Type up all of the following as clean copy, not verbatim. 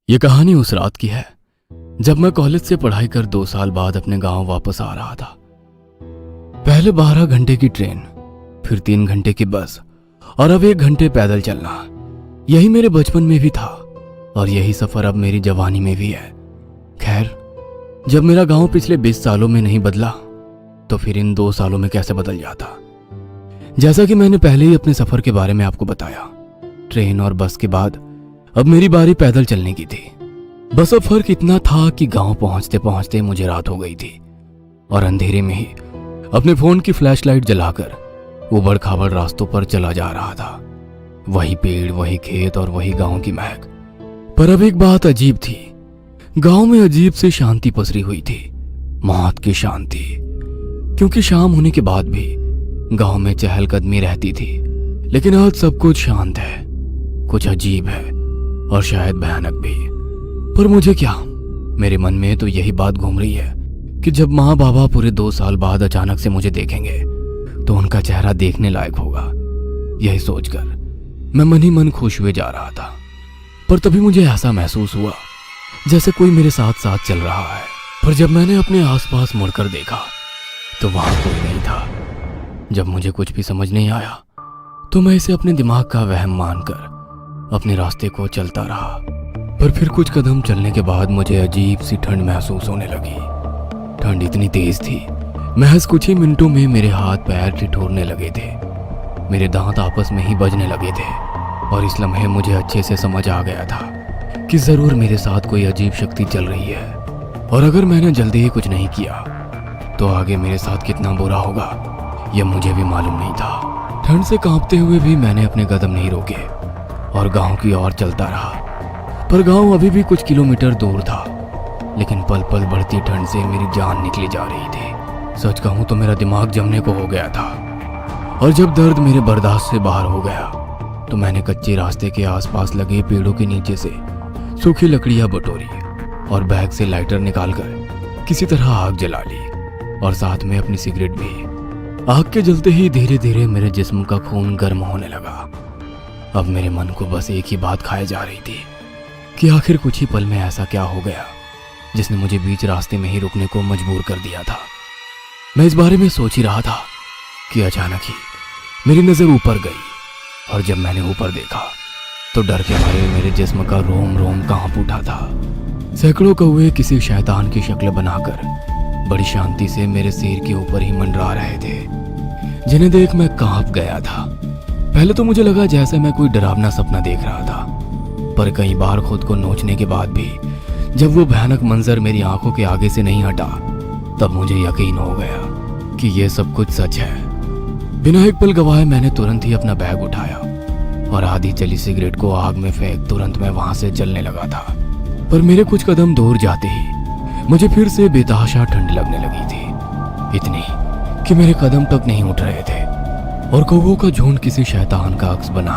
ये कहानी उस रात की है जब मैं कॉलेज से पढ़ाई कर 2 साल बाद अपने गांव वापस आ रहा था। पहले 12 घंटे की ट्रेन, फिर 3 घंटे की बस और अब 1 घंटे पैदल चलना। यही मेरे बचपन में भी था और यही सफर अब मेरी जवानी में भी है। खैर, जब मेरा गांव पिछले 20 सालों में नहीं बदला तो फिर इन 2 सालों में कैसे बदल जाता। जैसा कि मैंने पहले ही अपने सफर के बारे में आपको बताया, ट्रेन और बस के बाद अब मेरी बारी पैदल चलने की थी। बस अब फर्क इतना था कि गांव पहुंचते पहुंचते मुझे रात हो गई थी और अंधेरे में ही अपने फोन की फ्लैशलाइट जलाकर उबड़ खाबड़ रास्तों पर चला जा रहा था। वही पेड़, वही खेत और वही गांव की महक। पर अब एक बात अजीब थी। गांव में अजीब सी शांति पसरी हुई थी, मौत की शांति। क्योंकि शाम होने के बाद भी गांव में चहलकदमी रहती थी, लेकिन आज सब कुछ शांत है। कुछ अजीब है और शायद भयानक भी। पर मुझे क्या, मेरे मन में तो यही बात घूम रही है कि जब माँ बाबा पूरे 2 साल बाद अचानक से मुझे देखेंगे तो उनका चेहरा देखने लायक होगा। यही सोचकर मैं मन ही मन खुश हुए जा रहा था। पर तभी मुझे ऐसा महसूस हुआ जैसे कोई मेरे साथ साथ चल रहा है। पर जब मैंने अपने आसपास मुड़कर देखा तो वहां कोई नहीं था। जब मुझे कुछ भी समझ नहीं आया तो मैं इसे अपने दिमाग का वहम मानकर अपने रास्ते को चलता रहा। पर फिर कुछ कदम चलने के बाद मुझे अजीब सी ठंड महसूस होने लगी। ठंड इतनी तेज थी, महज कुछ ही मिनटों में मेरे हाथ पैर ठिठुरने लगे थे। मेरे दांत आपस में ही बजने लगे थे और इस लम्हे मुझे अच्छे से समझ आ गया था कि जरूर मेरे साथ कोई अजीब शक्ति चल रही है और अगर मैंने जल्दी ही कुछ नहीं किया तो आगे मेरे साथ कितना बुरा होगा यह मुझे भी मालूम नहीं था। ठंड से कांपते हुए भी मैंने अपने कदम नहीं रोके और गांव की ओर चलता रहा। पर गांव अभी भी कुछ किलोमीटर दूर था, लेकिन पल पल बढ़ती ठंड से मेरी जान निकली जा रही थी। सच कहूं तो मेरा दिमाग जमने को हो गया था और जब दर्द मेरे बर्दाश्त से बाहर हो गया तो मैंने कच्चे रास्ते के आसपास लगे पेड़ों के नीचे से सूखी लकड़ियां बटोरी और बैग से लाइटर निकालकर किसी तरह आग जला ली और साथ में अपनी सिगरेट भी। आग के जलते ही धीरे धीरे मेरे जिस्म का खून गर्म होने लगा। अब मेरे मन को बस एक ही बात खाए जा रही थी कि आखिर कुछ ही पल में ऐसा क्या हो गया जिसने मुझे बीच रास्ते में ही रुकने को मजबूर कर दिया था। मैं इस बारे में सोच ही रहा था कि अचानक ही मेरी नजर ऊपर गई और जब मैंने ऊपर देखा तो डर के मारे मेरे जिस्म का रोम रोम कांप उठा था। सैकड़ों कौवे किसी शैतान की शक्ल बनाकर बड़ी शांति से मेरे सिर के ऊपर ही मंडरा रहे थे, जिन्हें देख मैं कांप गया था। पहले तो मुझे लगा जैसे मैं कोई डरावना सपना देख रहा था, पर कई बार खुद को नोचने के बाद भी जब वो भयानक मंजर मेरी आंखों के आगे से नहीं हटा तब मुझे यकीन हो गया कि ये सब कुछ सच है। बिना एक पल गवाए मैंने तुरंत ही अपना बैग उठाया और आधी जली सिगरेट को आग में फेंक तुरंत मैं वहां से चलने लगा था। पर मेरे कुछ कदम दूर जाते ही मुझे फिर से बेतहाशा ठंड लगने लगी थी, इतनी कि मेरे कदम तक नहीं उठ रहे थे और कौवों का झुंड किसी शैतान का अक्स बना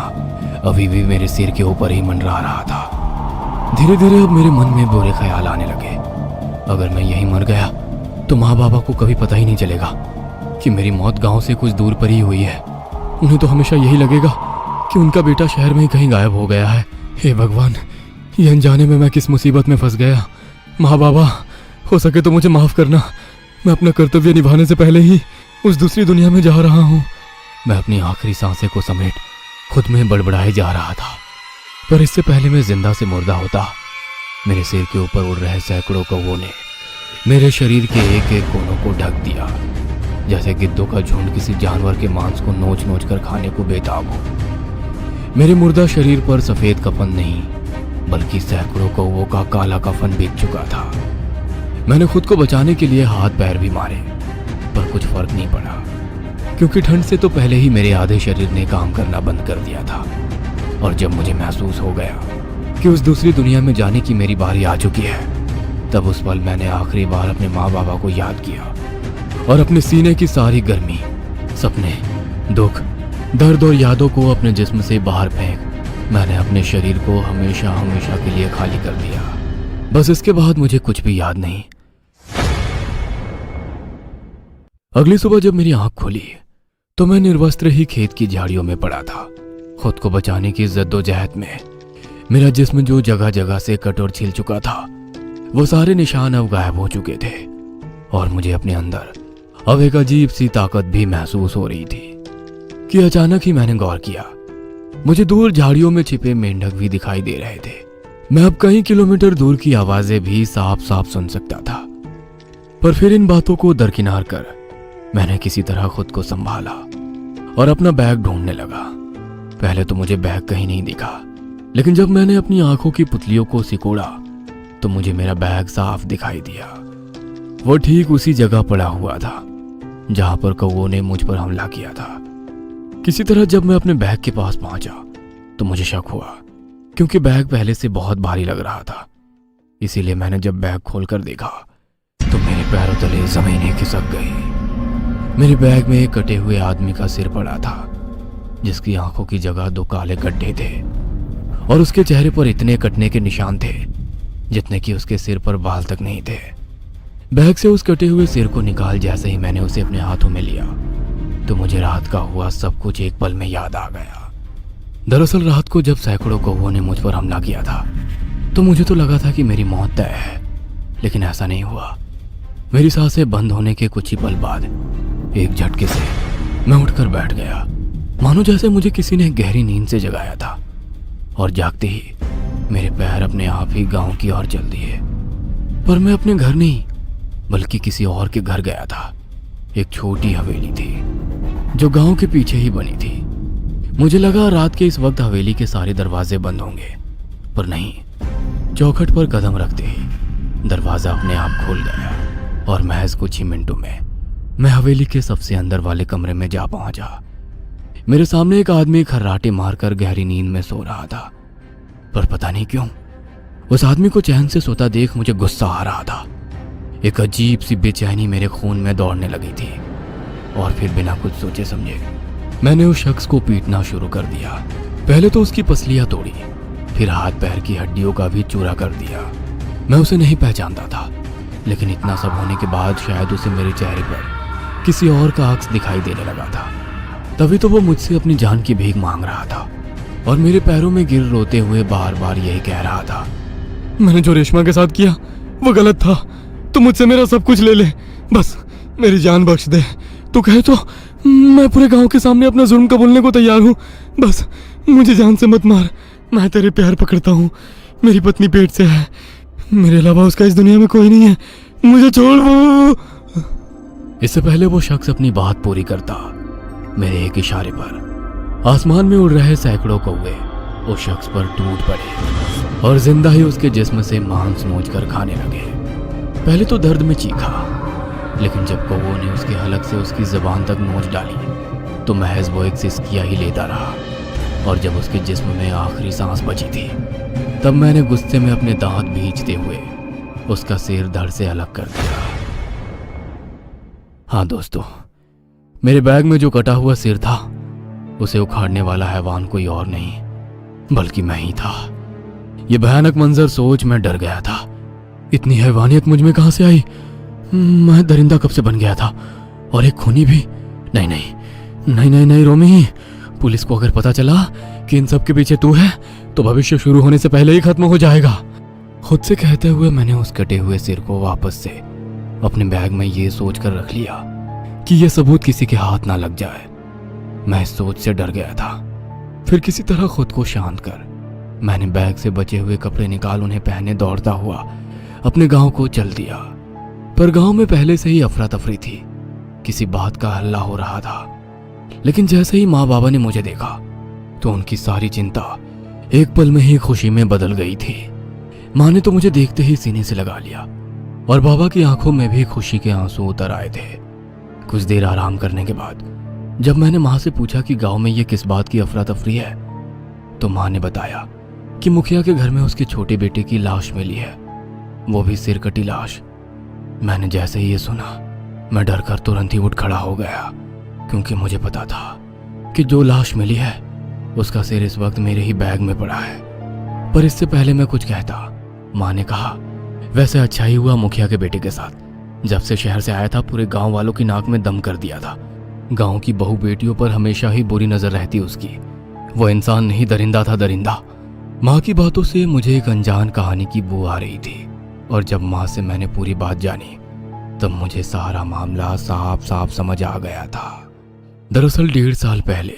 अभी भी मेरे सिर के ऊपर ही मंडरा रहा था। धीरे धीरे अब मेरे मन में बुरे ख्याल आने लगे। अगर मैं यहीं मर गया तो माँ बाबा को कभी पता ही नहीं चलेगा कि मेरी मौत गांव से कुछ दूर पर ही हुई है। उन्हें तो हमेशा यही लगेगा कि उनका बेटा शहर में ही कहीं गायब हो गया है। हे भगवान, ये अनजाने में मैं किस मुसीबत में फंस गया। माँ बाबा, हो सके तो मुझे माफ करना। मैं अपना कर्तव्य निभाने से पहले ही उस दूसरी दुनिया में जा रहा हूँ। मैं अपनी आखिरी सांसें को समेट खुद में बड़बड़ाए जा रहा था। पर इससे पहले मैं जिंदा से मुर्दा होता, मेरे सिर के ऊपर उड़ रहे सैकड़ों कौवों ने मेरे शरीर के एक एक कोनों को ढक दिया, जैसे गिद्धों का झुंड किसी जानवर के मांस को नोच नोच कर खाने को बेताब हो। मेरे मुर्दा शरीर पर सफेद कफन नहीं बल्कि सैकड़ों कौवों का काला कफन बिछ चुका था। मैंने खुद को बचाने के लिए हाथ पैर भी मारे, पर कुछ फर्क नहीं पड़ा, क्योंकि ठंड से तो पहले ही मेरे आधे शरीर ने काम करना बंद कर दिया था। और जब मुझे महसूस हो गया कि उस दूसरी दुनिया में जाने की मेरी बारी आ चुकी है, तब उस पल मैंने आखिरी बार अपने माँ बाबा को याद किया और अपने सीने की सारी गर्मी, सपने, दुख, दर्द और यादों को अपने जिस्म से बाहर फेंक मैंने अपने शरीर को हमेशा हमेशा के लिए खाली कर दिया। बस इसके बाद मुझे कुछ भी याद नहीं। अगली सुबह जब मेरी आंख खुली तो मैं निर्वस्त्र ही खेत की झाड़ियों में पड़ा था। खुद को बचाने की जद्दोजहद में मेरा जिस्म जो जगह जगह से कट और छिल चुका था, वो सारे निशान अब गायब हो चुके थे और मुझे अपने अंदर अब एक अजीब सी ताकत भी महसूस हो रही थी कि अचानक ही मैंने गौर किया, मुझे दूर झाड़ियों में छिपे मेंढक भी दिखाई दे रहे थे। मैं अब कई किलोमीटर दूर की आवाजें भी साफ साफ सुन सकता था। पर फिर इन बातों को दरकिनार कर मैंने किसी तरह खुद को संभाला और अपना बैग ढूंढने लगा। पहले तो मुझे बैग कहीं नहीं दिखा, लेकिन जब मैंने अपनी आंखों की पुतलियों को सिकोड़ा तो मुझे मेरा बैग साफ दिखाई दिया। वो ठीक उसी जगह पड़ा हुआ था जहां पर कौवों ने मुझ पर हमला किया था। किसी तरह जब मैं अपने बैग के पास पहुंचा तो मुझे शक हुआ, क्योंकि बैग पहले से बहुत भारी लग रहा था। इसीलिए मैंने जब बैग खोलकर देखा तो मेरे पैरों तले जमीन ही खिसक गई। मेरे बैग में एक कटे हुए आदमी का सिर पड़ा था, जिसकी आंखों की जगह 2 काले गड्ढे थे और उसके चेहरे पर इतने कटने के निशान थे जितने कि उसके सिर पर बाल तक नहीं थे। बैग से उस कटे हुए सिर को निकाल जैसे ही मैंने उसे अपने हाथों में लिया तो मुझे रात का हुआ सब कुछ एक पल में याद आ गया। दरअसल रात को जब सैकड़ों कौवों ने मुझ पर हमला किया था तो मुझे तो लगा था कि मेरी मौत तय है, लेकिन ऐसा नहीं हुआ। मेरी सांसें बंद होने के कुछ ही पल बाद एक झटके से मैं उठकर बैठ गया, मानो जैसे मुझे किसी ने गहरी नींद से जगाया था। और जागते ही मेरे पैर अपने आप ही गांव की ओर चल दिए। पर मैं अपने घर नहीं बल्कि किसी और के घर गया था। एक छोटी हवेली थी जो गांव के पीछे ही बनी थी। मुझे लगा रात के इस वक्त हवेली के सारे दरवाजे बंद होंगे, पर नहीं। चौखट पर कदम रखते ही दरवाजा अपने आप खुल गया और महज कुछ ही मिनटों में मैं हवेली के सबसे अंदर वाले कमरे में जा पहुंचा। मेरे सामने एक आदमी खर्राटे मारकर गहरी नींद में सो रहा था, पर पता नहीं क्यों उस आदमी को चैन से सोता देख मुझे गुस्सा आ रहा था। एक अजीब सी बेचैनी मेरे खून में दौड़ने लगी थी और फिर बिना कुछ सोचे समझे मैंने उस शख्स को पीटना शुरू कर दिया। पहले तो उसकी पसलियां तोड़ी, फिर हाथ पैर की हड्डियों का भी चूरा कर दिया। मैं उसे नहीं पहचानता था, लेकिन इतना सब होने के बाद शायद उसे मेरे चेहरे पर किसी और का अक्स दिखाई देने लगा था। तभी तो वो मुझसे अपनी जान की भीख मांग रहा था और मेरे पैरों में गिर रोते हुए बार बार यही कह रहा था, मैंने जो रेशमा के साथ किया वो गलत था, तू मुझसे मेरा सब कुछ ले ले, बस मेरी जान बख्श दे। तू कहे तो मैं पूरे गांव के सामने अपना जुर्म कबूलने को तैयार हूँ, बस मुझे जान से मत मार। मैं तेरे प्यार पकड़ता हूँ, मेरी पत्नी पेट से है, मेरे अलावा उसका इस दुनिया में कोई नहीं है, मुझे छोड़ वो। इससे पहले वो शख्स अपनी बात पूरी करता, मेरे एक इशारे पर आसमान में उड़ रहे सैकड़ों कौवे उस शख्स पर टूट पड़े और जिंदा ही उसके जिस्म से मांस नोच कर खाने लगे। पहले तो दर्द में चीखा, लेकिन जब कौवों ने उसके हलक से उसकी जुबान तक नोच डाली तो महज वो एक सिसकिया ही लेता रहा। और जब उसके जिस्म में आखिरी सांस बची थी तब मैंने गुस्से में अपने दांत भींचते हुए उसका सिर धड़ से अलग कर दिया। हाँ दोस्तों, मेरे बैग में जो कटा हुआ सिर था उसे उखाड़ने वाला हैवान कोई और नहीं बल्कि मैं ही था। यह भयानक मंजर सोच मैं डर गया था। इतनी हैवानियत मुझ में कहां से आई? मैं दरिंदा कब से बन गया था और एक खूनी भी? नहीं नहीं नहीं नहीं नहीं रोमी, पुलिस को अगर पता चला कि इन सब के पीछे तू है तो भविष्य शुरू होने से पहले ही खत्म हो जाएगा। खुद से कहते हुए मैंने उस कटे हुए सिर को वापस से अपने बैग में ये सोच कर रख लिया कि यह सबूत किसी के हाथ ना लग जाए। मैं इस सोच से डर गया था। फिर किसी तरह खुद को शांत कर मैंने बैग से बचे हुए कपड़े निकाल उन्हें पहने दौड़ता हुआ अपने गांव को चल दिया। पर गांव में पहले से ही अफरा तफरी थी, किसी बात का हल्ला हो रहा था। लेकिन जैसे ही माँ बाबा ने मुझे देखा तो उनकी सारी चिंता एक पल में ही खुशी में बदल गई थी। माँ ने तो मुझे देखते ही सीने से लगा लिया और बाबा की आंखों में भी खुशी के आंसू उतर आए थे। कुछ देर आराम करने के बाद जब मैंने माँ से पूछा कि गांव में ये किस बात की अफरा तफरी है तो माँ ने बताया कि मुखिया के घर में उसके छोटे बेटे की लाश मिली है, वो भी सिर कटी लाश। मैंने जैसे ही ये सुना मैं डर कर तुरंत ही उठ खड़ा हो गया, क्योंकि मुझे पता था कि जो लाश मिली है उसका सिर इस वक्त मेरे ही बैग में पड़ा है। पर इससे पहले मैं कुछ कहता, माँ ने कहा, वैसे अच्छा ही हुआ मुखिया के बेटे के साथ जब से शहर से आया था पूरे गांव वालों की नाक में दम कर दिया था। गांव की बहू बेटियों पर हमेशा ही बुरी नजर रहती उसकी। वो इंसान नहीं दरिंदा था, दरिंदा। माँ की बातों से मुझे एक अनजान कहानी की बू आ रही थी और जब माँ से मैंने पूरी बात जानी तब मुझे सारा मामला साफ साफ समझ आ गया था। दरअसल 1.5 साल पहले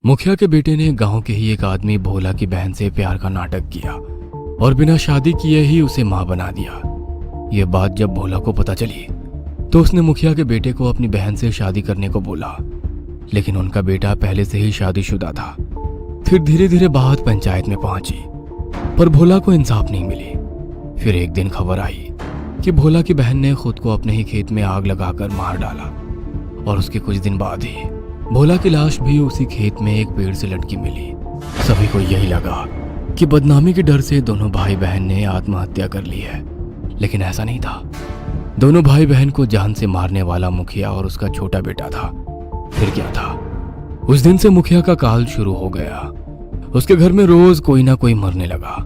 मुखिया के बेटे ने गांव के ही एक आदमी भोला की बहन से प्यार का नाटक किया और बिना शादी किए ही उसे माँ बना दिया। ये बात जब भोला को पता चली तो उसने मुखिया के बेटे को अपनी बहन से शादी करने को बोला, लेकिन उनका बेटा पहले से ही शादीशुदा था। फिर धीरे धीरे बात पंचायत में पहुंची पर भोला को इंसाफ नहीं मिली। फिर एक दिन खबर आई कि भोला की बहन ने खुद को अपने ही खेत में आग लगाकर मार डाला और उसके कुछ दिन बाद ही भोला की लाश भी उसी खेत में एक पेड़ से लटकी मिली। सभी को यही लगा कि बदनामी के डर से दोनों भाई बहन ने आत्महत्या कर ली है, लेकिन ऐसा नहीं था। दोनों भाई बहन को जान से मारने वाला मुखिया और उसका छोटा बेटा था। फिर क्या था, उस दिन से मुखिया का काल शुरू हो गया। उसके घर में रोज कोई ना कोई मरने लगा।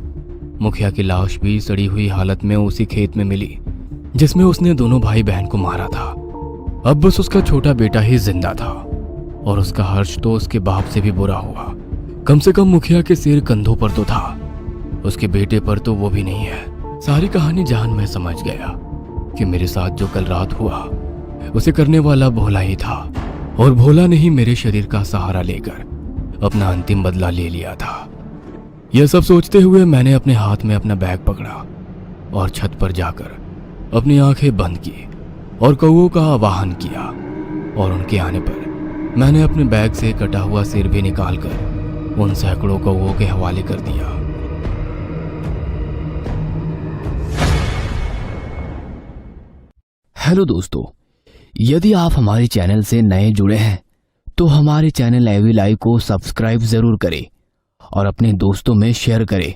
मुखिया की लाश भी सड़ी हुई हालत में उसी खेत में मिली जिसमें उसने दोनों भाई बहन को मारा था। अब बस उसका छोटा बेटा ही जिंदा था और उसका हर्ष तो उसके बाप से भी बुरा हुआ। कम से कम मुखिया के सिर कंधों पर तो था, उसके बेटे पर तो वो भी नहीं है। सारी कहानी जान मैं समझ गया कि मेरे साथ जो कल रात हुआ उसे करने वाला भोला ही था और भोला ने ही मेरे शरीर का सहारा लेकर अपना अंतिम बदला ले लिया था। यह सब सोचते हुए मैंने अपने हाथ में अपना बैग पकड़ा और छत पर जाकर अपनी आंखें बंद की और कौओं का आवाहन किया और उनके आने पर मैंने अपने बैग से कटा हुआ सिर भी निकालकर उन सैकड़ों कौओं के हवाले कर दिया। हेलो दोस्तों, यदि आप हमारे चैनल से नए जुड़े हैं तो हमारे चैनल एवी लाइव को सब्सक्राइब जरूर करें और अपने दोस्तों में शेयर करें